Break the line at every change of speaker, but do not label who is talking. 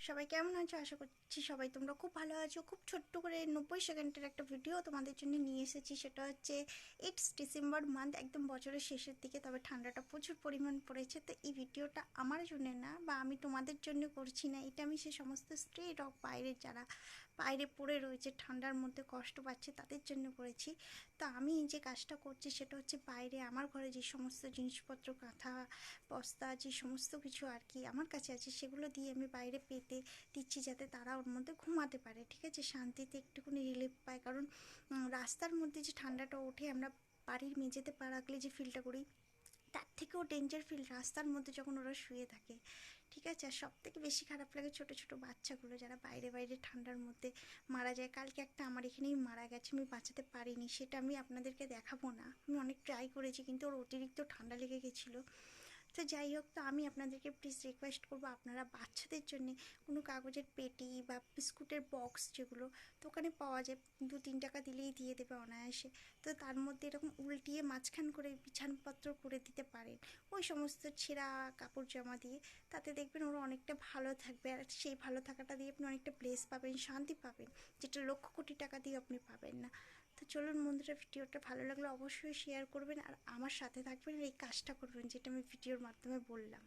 সবাই কেমন আছো? আশা করছি সবাই তোমরা খুব ভালো আছো। খুব ছোট্ট করে 90 সেকেন্ডের একটা ভিডিও তোমাদের জন্য নিয়ে এসেছি। সেটা হচ্ছে ইটস ডিসেম্বর মান্থ, একদম বছরের শেষের দিকে, তবে ঠান্ডাটা প্রচুর পরিমাণ পড়েছে। তো এই ভিডিওটা আমার জন্য না, বা আমি তোমাদের জন্য করছি না, এটা আমি সে সমস্ত স্ট্রে ডগ বাইরে যারা বাইরে পড়ে রয়েছে ঠান্ডার মধ্যে কষ্ট পাচ্ছে তাদের জন্য করেছি। তো আমি যে কাজটা করছি সেটা হচ্ছে বাইরে আমার ঘরে যে সমস্ত জিনিসপত্র, কাঁথা, বস্তা, যে সমস্ত কিছু আর কি আমার কাছে আছে, সেগুলো দিয়ে আমি বাইরে পেতে দিচ্ছি যাতে তারা ওর মধ্যে ঘুমাতে পারে। ঠিক আছে, শান্তিতে একটুখানি রিলিফ পায়। কারণ রাস্তার মধ্যে যে ঠান্ডাটা ওঠে, আমরা বাড়ির মেঝেতে পা রাখলে যে ফিলটা করি, তার থেকেও ডেঞ্জার ফিল রাস্তার মধ্যে যখন ওরা শুয়ে থাকে। ঠিক আছে, আর সব থেকে বেশি খারাপ লাগে ছোটো ছোটো বাচ্চাগুলো যারা বাইরে বাইরে ঠান্ডার মধ্যে মারা যায়। কালকে একটা আমার এখানেই মারা গেছে, আমি বাঁচাতে পারিনি, সেটা আমি আপনাদেরকে দেখাবো না। আমি অনেক ট্রাই করেছি কিন্তু ওর অতিরিক্ত ঠান্ডা লেগে গেছিলো। তো যাই হোক, তো আমি আপনাদেরকে প্লিজ রিকোয়েস্ট করবো, আপনারা বাচ্চাদের জন্য কোনো কাগজের পেটি বা বিস্কুটের বক্স, যেগুলো দোকানে পাওয়া যায়, 2-3 টাকা দিলেই দিয়ে দেবে অনায়াসে, তো তার মধ্যে এরকম উল্টিয়ে মাঝখান করে বিছানপত্র করে দিতে পারেন ওই সমস্ত ছেঁড়া কাপড় জামা দিয়ে। তাতে দেখবেন ওরা অনেকটা ভালো থাকবে, আর সেই ভালো থাকাটা দিয়ে আপনি অনেকটা ব্লেস পাবেন, শান্তি পাবেন, যেটা লক্ষ কোটি টাকা দিয়ে আপনি পাবেন না। তো চলুন বন্ধুরা, ভিডিওটা ভালো লাগলে অবশ্যই শেয়ার করবেন, আর আমার সাথে থাকবেন, আর এই কাজটা করবেন যেটা আমি ভিডিওর মাধ্যমে বললাম।